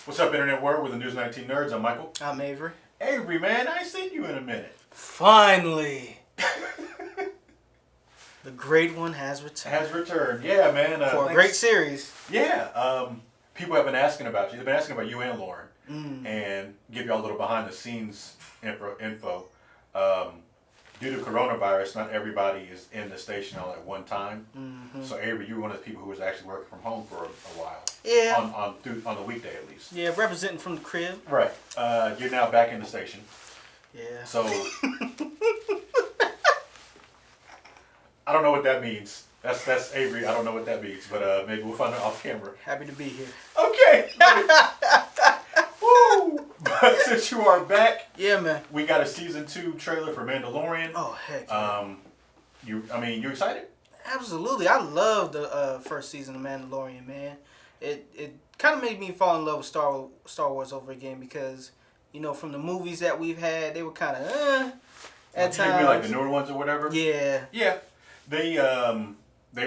What's up, Internet World? We're the News 19 Nerds. I'm Michael. I'm Avery. Avery, man, I ain't seen you in a minute. Finally! The great one has returned. Yeah, man. For a great series. Yeah. People have been asking about you. They've been asking about you and Lauren. And give y'all a little behind the scenes info. Due to coronavirus, not everybody is in the station all at one time. So Avery, you were one of the people who was actually working from home for a while. Yeah. On the weekday at least. Yeah, representing from the crib. Right. You're now back in the station. Yeah. So I don't know what that means. That's Avery. I don't know what that means, but maybe we'll find out off camera. Happy to be here. Okay. Woo! But since you are back, yeah, man, we got a season 2 trailer for Mandalorian. Oh heck. Yeah. You excited? Absolutely. I love the first season of Mandalorian, man. It kind of made me fall in love with Star Wars over again because from the movies that we've had, they were kind of at times. You mean like the newer ones or whatever? Yeah. Yeah. They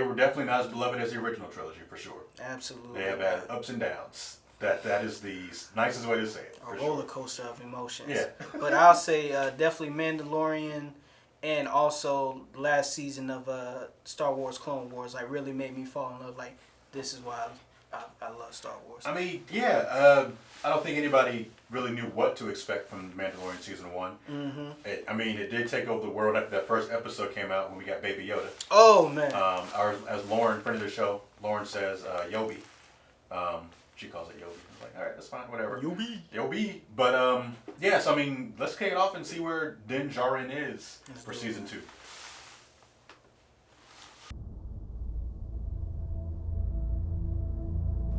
were definitely not as beloved as the original trilogy for sure. Absolutely. They have had ups and downs. That is the nicest way to say it. A roller coaster of emotions. Yeah. But I'll say definitely Mandalorian, and also last season of Star Wars Clone Wars really made me fall in love. Like, this is why I love Star Wars. I mean, yeah. I don't think anybody really knew what to expect from Mandalorian season 1. It did take over the world after that first episode came out when we got Baby Yoda. Oh man. As Lauren, friend of the show, Lauren says Yobi. She calls it Yobi. I'm like, all right, that's fine, whatever. Yobi. But yeah. So let's kick it off and see where Din Djarin is for season 2.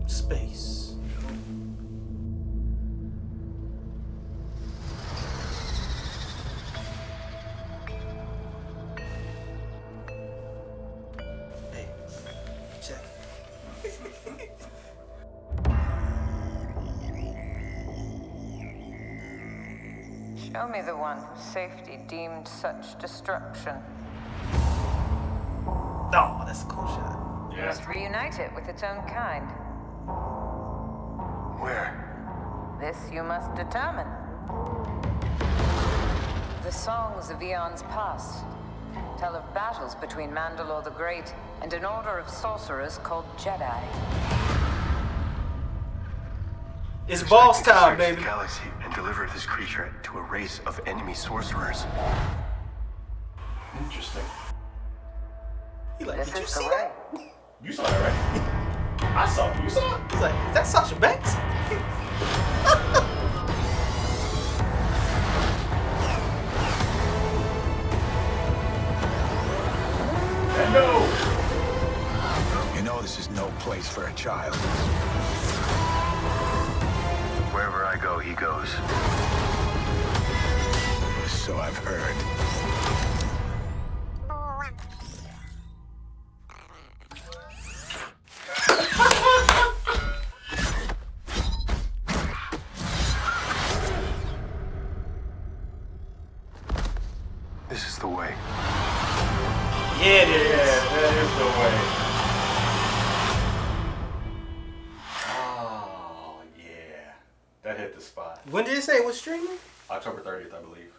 Space. Hey, check. Show me the one whose safety deemed such destruction. Oh, that's a cool shot. You must reunite it with its own kind. Where? This you must determine. The songs of eons past tell of battles between Mandalore the Great and an order of sorcerers called Jedi. It's boss time, baby. The galaxy and deliver this creature to a race of enemy sorcerers. Interesting. He like, This did you is the see way. that? You saw that, right? I saw it. You saw it? He's like, is that Sasha Banks? No. You know this is no place for a child. Wherever I go, he goes. So I've heard. This is the way. Yeah, it is. That is the way. Oh, yeah. That hit the spot. When did it say it was streaming? October 30th, I believe.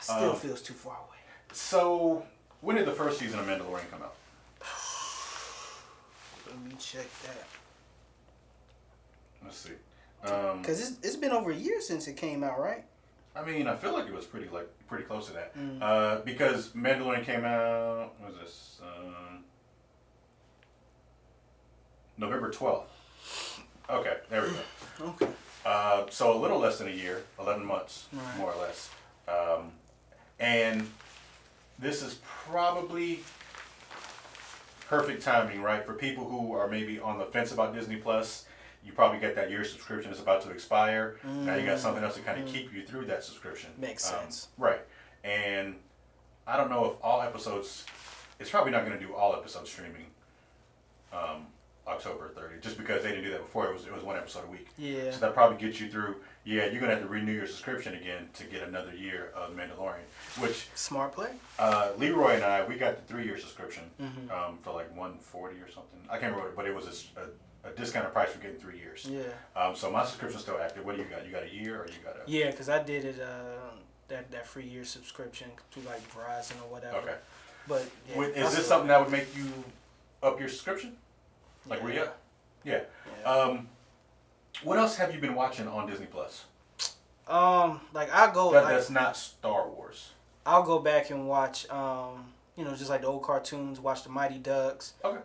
Still feels too far away. So, when did the first season of Mandalorian come out? Let me check that. Let's see. Because it's been over a year since it came out, right? I feel like it was pretty close to that. Because Mandalorian came out, what was this? November 12th. Okay, there we go. Okay. So a little less than a year, 11 months, Right. more or less. And this is probably perfect timing, right? For people who are maybe on the fence about Disney Plus, you probably get that year subscription is about to expire. Now you got something else to kind of keep you through that subscription. Makes sense. Right. And I don't know if all episodes, it's probably not going to do all episodes streaming October October 30th, just because they didn't do that before. It was one episode a week. Yeah. So that probably gets you through. Yeah, you're gonna have to renew your subscription again to get another year of Mandalorian. Which Smart play. Leroy and I, we got the 3-year subscription for like $140 or something. I can't remember, but it was a discounted price for getting 3 years. Yeah. So my subscription's still active. What do you got? You got a year or you got a? Yeah, because I did it that free year subscription to like Verizon or whatever. Okay. But yeah, Is this something that would make you up your subscription? Like re-up? Yeah. What else have you been watching on Disney Plus? Like I'll go. That's not Star Wars. I'll go back and watch. Just like the old cartoons. Watch the Mighty Ducks. Okay.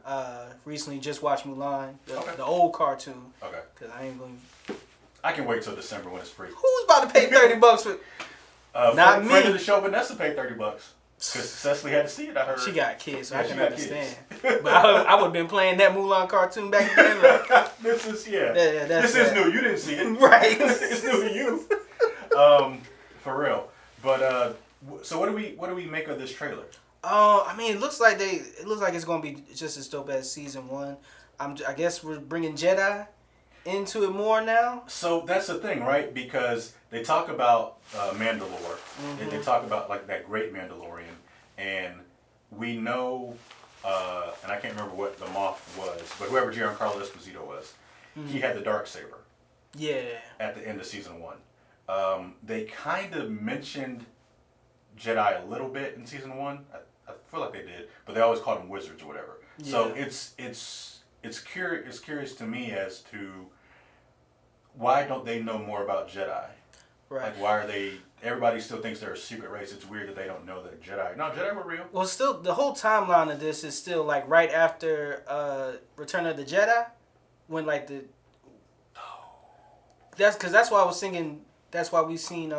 Recently just watched Mulan, Okay. the old cartoon. Okay. Cause I ain't going. I can wait till December when it's free. Who's about to pay $30 for? Not me. Friend of the show, Vanessa paid $30 because Cecily had to see it. I heard. She got kids, so Yeah, I she can got understand. But I would have been playing that Mulan cartoon back then. Like, This is that's this is new. You didn't see it, right. It's new to you. For real. But so what do we make of this trailer? I mean, it looks like it's gonna be just as dope as season 1. I guess we're bringing Jedi into it more now. So that's the thing, right? Because they talk about Mandalore, and they talk about like that great Mandalorian, and we know, and I can't remember what the Moff was, but whoever Giancarlo Esposito was, he had the dark saber. Yeah. At the end of season 1, they kind of mentioned Jedi a little bit in season 1. I feel like they did, but they always called them wizards or whatever. Yeah. So it's curious to me as to why don't they know more about Jedi? Right. Like, why are they? Everybody still thinks they're a secret race. It's weird that they don't know that Jedi. No, Jedi were real. Well, still, the whole timeline of this is still like right after Return of the Jedi, when like the. That's why I was thinking. That's why we seen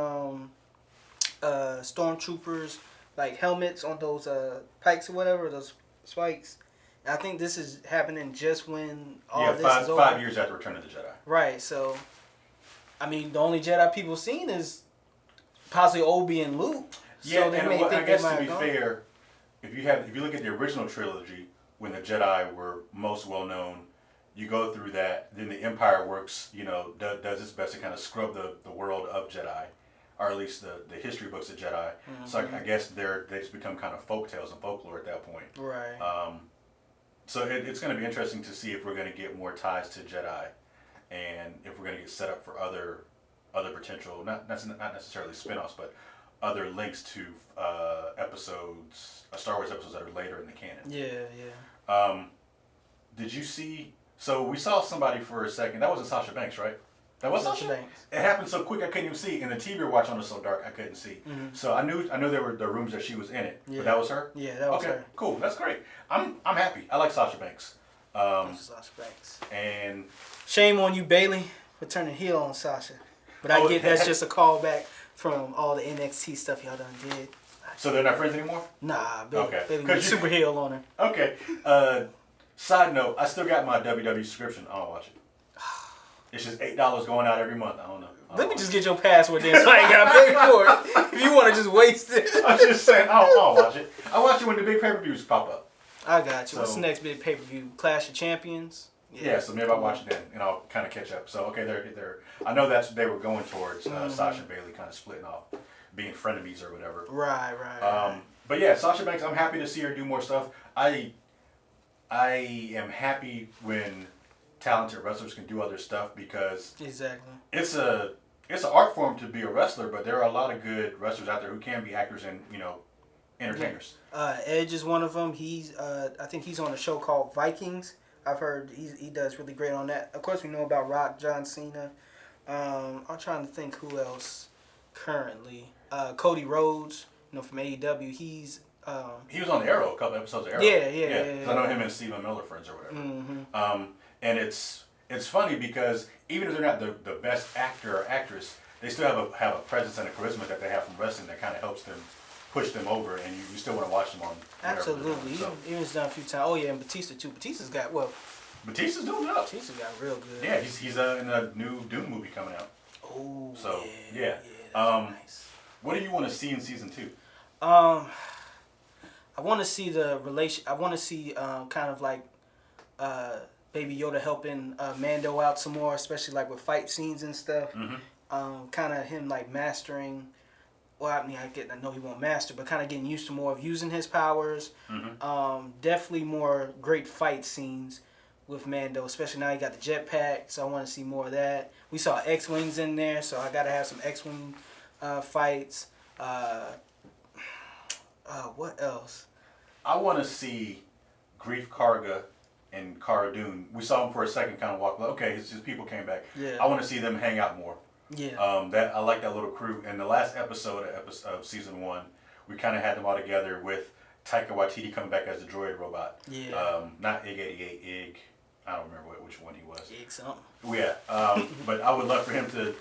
stormtroopers like helmets on those pikes or whatever, those spikes. I think this is happening just when all this is over. 5 years after Return of the Jedi. Right. So, I mean, the only Jedi people seen is possibly Obi and Luke. Yeah, so they and may think I guess they to might be go. fair, if you look at the original trilogy, when the Jedi were most well known, you go through that. Then the Empire works, does its best to kind of scrub the world of Jedi, or at least the history books of Jedi. So I guess they just become kind of folk tales and folklore at that point. Right. So it's going to be interesting to see if we're going to get more ties to Jedi, and if we're going to get set up for other potential, not necessarily spin-offs, but other links to episodes, Star Wars episodes that are later in the canon. Yeah. Did you see? So we saw somebody for a second. That wasn't Sasha Banks, right? That was Sasha Sasha Banks. It happened so quick I couldn't even see, and the TV watching was so dark I couldn't see. So I knew there were the rooms that she was in it, Yeah. but that was her. Yeah, that was okay, her. Cool. That's great. I'm happy. I like Sasha Banks. Sasha Banks. And Shame on you, Bailey, for turning heel on Sasha. But I get that's just a callback from all the NXT stuff y'all done did. so they're not friends anymore? Nah, Bailey, Okay. Bailey went super heel on her. Okay. Side note, I still got my WWE subscription. I don't watch it. It's just $8 going out every month. I don't know. Let me just get your password then so I ain't got to pay for it. If you want to just waste it. I'm just saying, I'll watch it. I watch it when the big pay-per-views pop up. I got you. What's So- the next big pay-per-view? Clash of Champions? Yeah, so maybe I'll watch it then, and I'll kind of catch up. So, okay, they're I know that's what they were going towards, Sasha and Bailey kind of splitting off, being frenemies or whatever. Right. But yeah, Sasha Banks, I'm happy to see her do more stuff. I am happy when talented wrestlers can do other stuff because Exactly. it's an art form to be a wrestler, but there are a lot of good wrestlers out there who can be actors and entertainers. Edge is one of them. I think he's on a show called Vikings. I've heard he does really great on that. Of course, we know about Rock, John Cena. I'm trying to think who else currently. Cody Rhodes, from AEW. He was on Arrow, a couple episodes of Arrow. Yeah. 'Cause I know him and Stephen Miller friends or whatever. And it's funny because even if they're not the best actor or actress, they still have a presence and a charisma that they have from wrestling that kind of helps them push them over, and you still want to watch them on. Absolutely. So, Even it's done a few times. Oh yeah, and Batista too. Batista's got Batista's doing it up. Batista's got real good. Yeah, he's in a new Doom movie coming out. Oh. So yeah. yeah. Nice. What do you want to see in season 2? I want to see the relation. I want to see kind of like Baby Yoda helping Mando out some more, especially like with fight scenes and stuff. Kind of him like mastering. Well, I mean, I know he won't master, but kind of getting used to more of using his powers. Definitely more great fight scenes with Mando, especially now he got the jetpack, so I want to see more of that. We saw X-Wings in there, so I got to have some X-Wing fights. What else? I want to see Grief Karga and Cara Dune. We saw them for a second, kind of walk. Like, okay, his people came back. Yeah. I want to see them hang out more. Yeah. That I like that little crew. And the last episode of season 1, we kind of had them all together with Taika Waititi coming back as the droid robot. Yeah. Not Ig-88, Ig. I don't remember which one he was. Ig something. Yeah. But I would love for him to.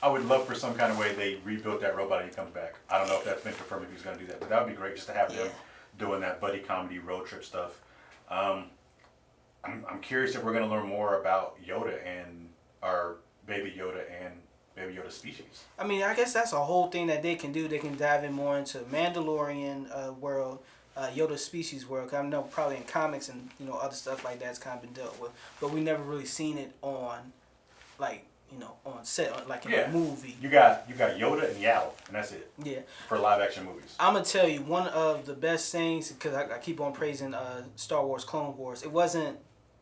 I would love for some kind of way they rebuilt that robot and he comes back. I don't know if that's been confirmed if he's going to do that, but that would be great just to have them doing that buddy comedy road trip stuff. I'm curious if we're going to learn more about Yoda and our Baby Yoda and Baby Yoda species. I mean, I guess that's a whole thing that they can do. They can dive in more into Mandalorian world, Yoda species world. 'Cause I know probably in comics and other stuff like that's kind of been dealt with, but we never really seen it on, like on set, like in a movie. You got Yoda and Yao, and that's it. Yeah. For live action movies. I'm gonna tell you one of the best things because I keep on praising Star Wars Clone Wars. It wasn't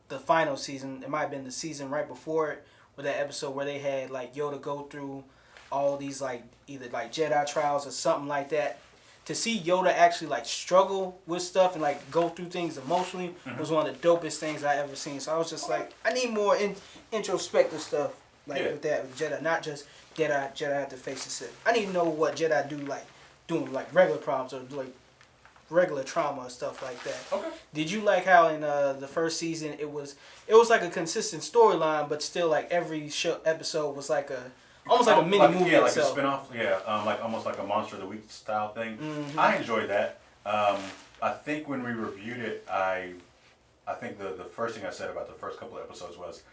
the final season. It might have been the season right before it, with that episode where they had like Yoda go through all these like either like Jedi trials or something like that. To see Yoda actually like struggle with stuff and like go through things emotionally was one of the dopest things I ever seen. So I was just like, I need more introspective stuff like with that with Jedi, not just Jedi have to face the Sith. I need to know what Jedi do like doing like regular problems or like regular trauma and stuff like that. Okay. Did you like how in the first season it was like a consistent storyline, but still like every episode was like almost like a mini movie like itself. a spinoff. Yeah, like almost like a Monster of the Week style thing. I enjoyed that. I think when we reviewed it, I think the first thing I said about the first couple of episodes was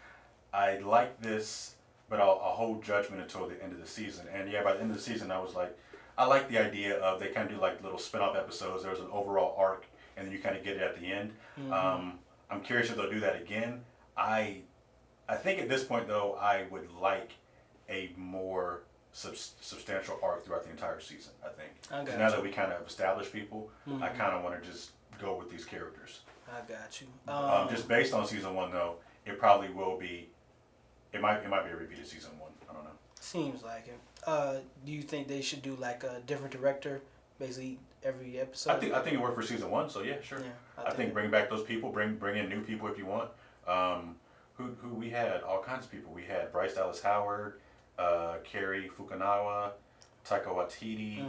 I like this, but I'll hold judgment until the end of the season. And yeah, by the end of the season, I was like, I like the idea of they kind of do like little spin-off episodes. There's an overall arc, and then you kind of get it at the end. I'm curious if they'll do that again. I think at this point, though, I would like a more substantial arc throughout the entire season, I think. Now that we kind of established people, I kind of want to just go with these characters. I got you. Just based on season 1, though, it probably will be, it might be a repeat of season 1. I don't know. Seems like it. Do you think they should do like a different director, basically every episode? I think it worked for season 1, so yeah, sure. Yeah, I think bring back those people, bring in new people if you want. Who we had all kinds of people. We had Bryce Dallas Howard, Cary Fukunaga, Taika Waititi,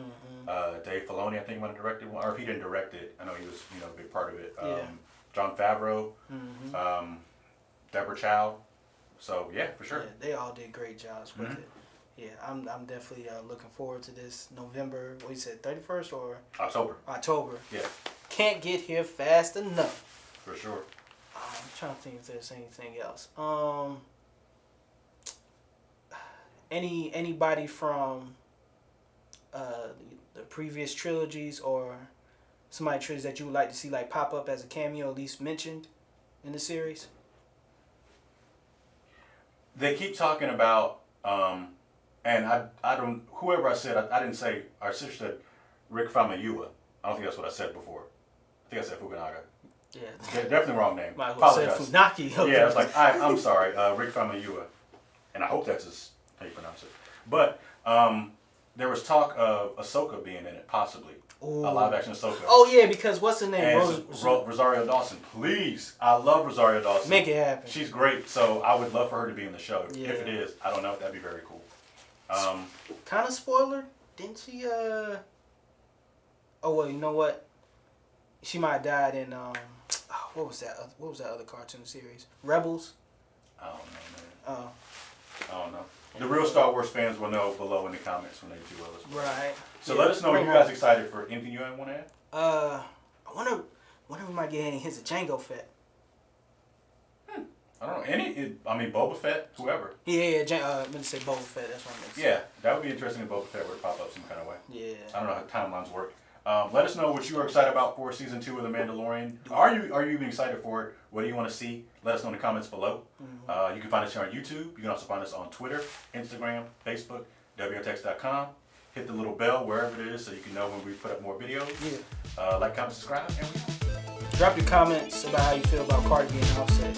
Dave Filoni. I think might have directed one, or if he didn't direct it, I know he was a big part of it. Jon Favreau, Deborah Chow. So yeah, for sure. Yeah, they all did great jobs with it. Yeah, I'm definitely looking forward to this November. What you said, 31st or October? Yeah. Can't get here fast enough. For sure. I'm trying to think if there's anything else. Anybody from the previous trilogies or somebody trilogies that you would like to see like pop up as a cameo, at least mentioned in the series? They keep talking about, and I don't, whoever I said, I didn't say, our sister said Rick Famuyiwa. I don't think that's what I said before. I think I said Fukunaga. Yeah. Definitely wrong name. Might as well say Funaki. Yeah, I was like, I'm sorry, Rick Famuyiwa. And I hope that's how you pronounce it. But there was talk of Ahsoka being in it, possibly. Ooh. A live action Ahsoka. Oh yeah, because what's her name? And Rosario Dawson. Please, I love Rosario Dawson. Make it happen. She's great, so I would love for her to be in the show. Yeah. If it is, I don't know. That'd be very cool. Kind of spoiler, didn't she? Oh well, you know what? She might have died in what was that? What was that other cartoon series? Rebels. I don't know, man. I don't know. The real Star Wars fans will know below in the comments when they do others. Right. So let us know. Are you guys excited for anything you want to add? I wonder if we might get any hints of Jango Fett. I don't know. Boba Fett, whoever. Yeah. I'm gonna say Boba Fett. That's what I'm gonna say. Yeah, that would be interesting if Boba Fett were to pop up some kind of way. Yeah. I don't know how timelines work. Let us know what you are excited about for season 2 of The Mandalorian. Are you even excited for it? What do you want to see? Let us know in the comments below. You can find us here on YouTube. You can also find us on Twitter, Instagram, Facebook, WRText.com. Hit the little bell wherever it is so you can know when we put up more videos. Yeah. Like, comment, subscribe, and we drop your comments about how you feel about Cardi being offset.